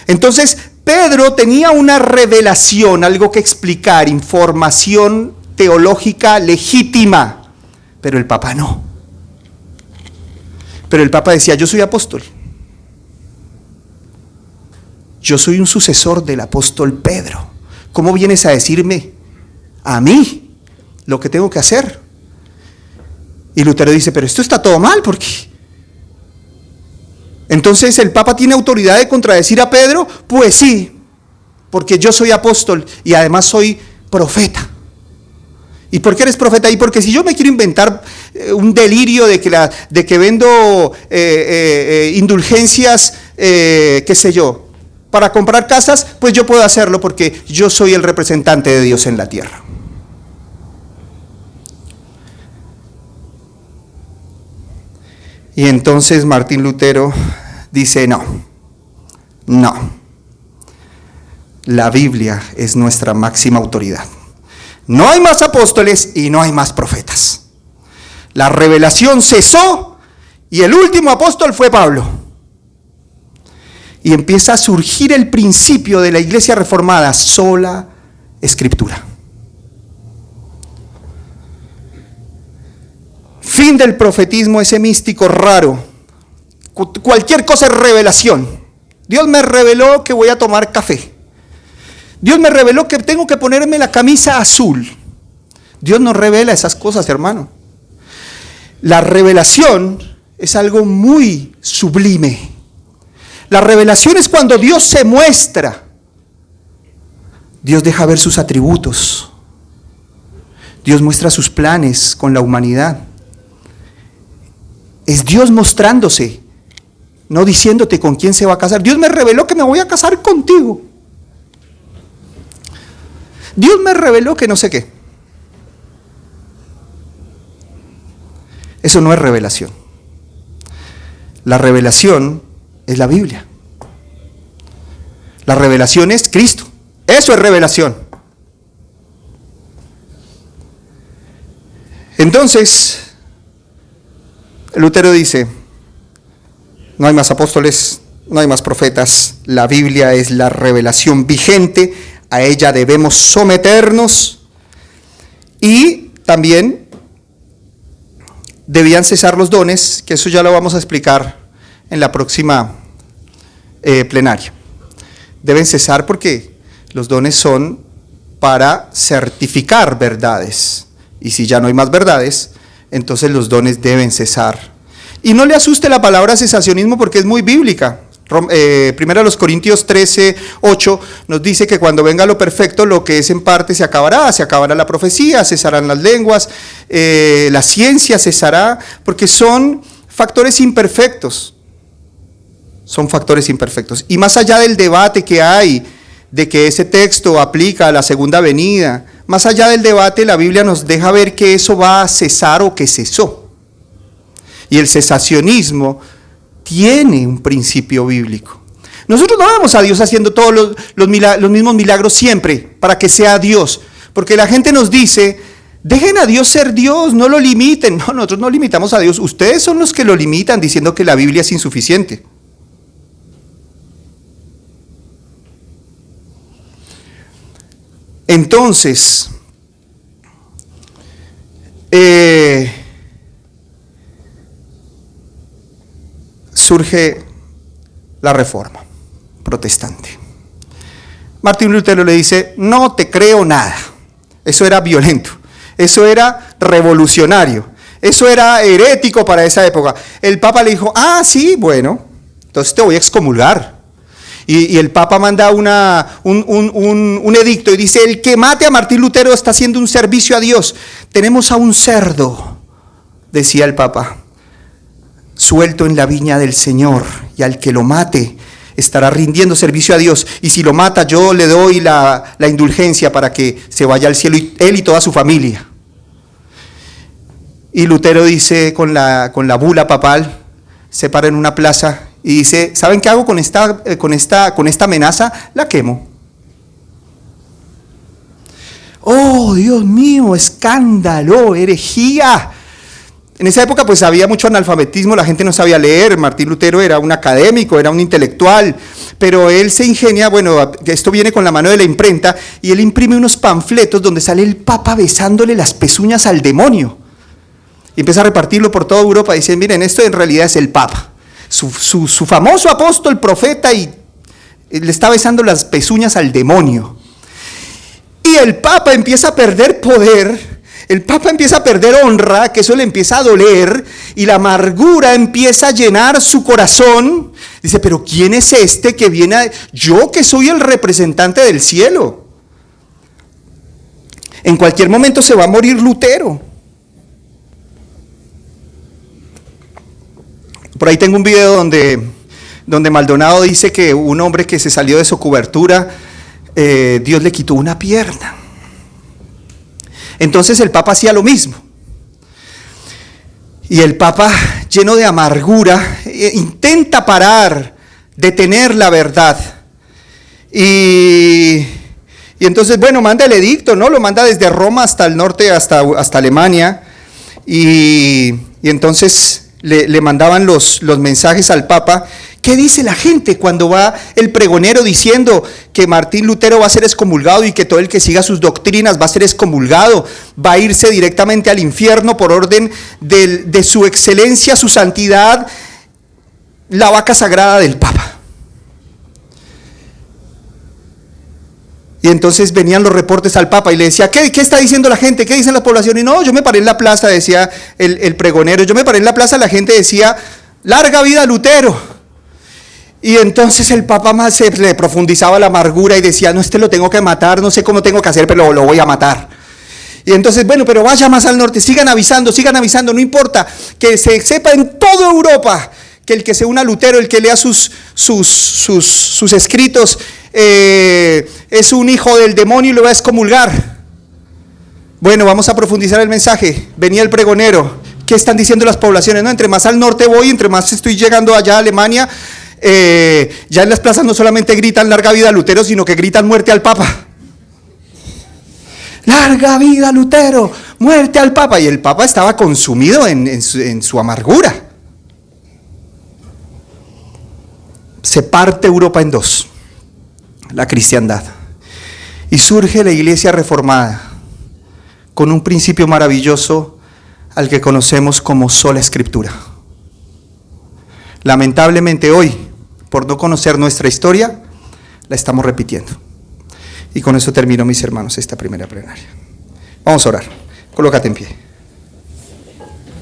Entonces Pedro tenía una revelación, algo que explicar, información teológica legítima, pero el Papa no. Pero el Papa decía: yo soy apóstol, yo soy un sucesor del apóstol Pedro. ¿Cómo vienes a decirme a mí lo que tengo que hacer? Y Lutero dice: pero esto está todo mal, ¿por qué? Entonces, ¿el Papa tiene autoridad de contradecir a Pedro? Pues sí, porque yo soy apóstol y además soy profeta. ¿Y por qué eres profeta? Y porque si yo me quiero inventar un delirio de que vendo indulgencias, qué sé yo, para comprar casas, pues yo puedo hacerlo porque yo soy el representante de Dios en la tierra. Y entonces Martín Lutero dice: no, la Biblia es nuestra máxima autoridad. No hay más apóstoles y no hay más profetas. La revelación cesó y el último apóstol fue Pablo. Y empieza a surgir el principio de la Iglesia Reformada: sola Escritura. Fin del profetismo ese místico raro. Cualquier cosa es revelación. Dios me reveló que voy a tomar café. Dios me reveló que tengo que ponerme la camisa azul. Dios no revela esas cosas, hermano. La revelación es algo muy sublime. La revelación es cuando Dios se muestra. Dios deja ver sus atributos. Dios muestra sus planes con la humanidad. Es Dios mostrándose, no diciéndote con quién se va a casar. Dios me reveló que me voy a casar contigo. Dios me reveló que no sé qué. Eso no es revelación. La revelación es la Biblia. La revelación es Cristo. Eso es revelación. Entonces, Lutero dice: no hay más apóstoles, no hay más profetas. La Biblia es la revelación vigente. A ella debemos someternos. Y también debían cesar los dones, que eso ya lo vamos a explicar en la próxima plenaria. Deben cesar porque los dones son para certificar verdades. Y si ya no hay más verdades, entonces los dones deben cesar. Y no le asuste la palabra cesacionismo porque es muy bíblica. Primero los Corintios 13, 8 nos dice que cuando venga lo perfecto, lo que es en parte se acabará la profecía, cesarán las lenguas, la ciencia cesará, porque son factores imperfectos. Son factores imperfectos. Y más allá del debate que hay de que ese texto aplica a la segunda venida, más allá del debate, la Biblia nos deja ver que eso va a cesar o que cesó. Y el cesacionismo tiene un principio bíblico. Nosotros no vemos a Dios haciendo todos los mismos milagros siempre para que sea Dios, porque la gente nos dice, dejen a Dios ser Dios, no lo limiten. No, nosotros no limitamos a Dios, ustedes son los que lo limitan diciendo que la Biblia es insuficiente. Entonces, surge la Reforma protestante. Martín Lutero le dice, no te creo nada. Eso era violento, eso era revolucionario, eso era herético para esa época. El Papa le dijo, sí, bueno, entonces te voy a excomulgar. Y el Papa manda un edicto y dice, el que mate a Martín Lutero está haciendo un servicio a Dios. Tenemos a un cerdo, decía el Papa, suelto en la viña del Señor, y al que lo mate estará rindiendo servicio a Dios, y si lo mata yo le doy la indulgencia para que se vaya al cielo, él y toda su familia. Y Lutero dice con la bula papal, se para en una plaza y dice, ¿saben qué hago con esta amenaza? La quemo. ¡Oh, Dios mío! ¡Escándalo! ¡Herejía! En esa época pues había mucho analfabetismo, la gente no sabía leer. Martín Lutero era un académico, era un intelectual, pero él se ingenia, bueno, esto viene con la mano de la imprenta, y él imprime unos panfletos donde sale el Papa besándole las pezuñas al demonio. Y empieza a repartirlo por toda Europa, y dicen, miren, esto en realidad es el Papa. Su famoso apóstol, profeta, y le está besando las pezuñas al demonio. Y el Papa empieza a perder poder, el Papa empieza a perder honra, que eso le empieza a doler, y la amargura empieza a llenar su corazón. Dice, pero ¿quién es este que viene yo que soy el representante del cielo? En cualquier momento se va a morir Lutero. Por ahí tengo un video donde Maldonado dice que un hombre que se salió de su cobertura, Dios le quitó una pierna. Entonces el Papa hacía lo mismo. Y el Papa, lleno de amargura, intenta parar, detener la verdad. Y entonces, bueno, manda el edicto, ¿no? Lo manda desde Roma hasta el norte, hasta Alemania. Y entonces le mandaban los mensajes al Papa. ¿Qué dice la gente cuando va el pregonero diciendo que Martín Lutero va a ser excomulgado y que todo el que siga sus doctrinas va a ser excomulgado, va a irse directamente al infierno por orden de su excelencia, su santidad, la vaca sagrada del Papa? Y entonces venían los reportes al Papa y le decía, ¿qué está diciendo la gente? ¿Qué dicen la población? Y no, yo me paré en la plaza, decía el pregonero, yo me paré en la plaza, la gente decía, larga vida Lutero. Y entonces el Papa más se le profundizaba la amargura y decía, no, lo tengo que matar, no sé cómo tengo que hacer, pero lo voy a matar. Y entonces, bueno, pero vaya más al norte, sigan avisando, no importa, que se sepa en toda Europa que el que se una a Lutero, el que lea sus escritos, es un hijo del demonio y lo va a excomulgar. Bueno, vamos a profundizar el mensaje. Venía el pregonero. ¿Qué están diciendo las poblaciones? No, entre más al norte voy, entre más estoy llegando allá a Alemania, ya en las plazas no solamente gritan larga vida a Lutero, sino que gritan muerte al Papa. Larga vida Lutero, muerte al Papa. Y el Papa estaba consumido en su amargura. Se parte Europa en dos, la cristiandad, y surge la iglesia reformada con un principio maravilloso al que conocemos como sola escritura. Lamentablemente hoy, por no conocer nuestra historia, la estamos repitiendo. Y con eso termino, mis hermanos, esta primera plenaria. Vamos a orar. Colócate en pie.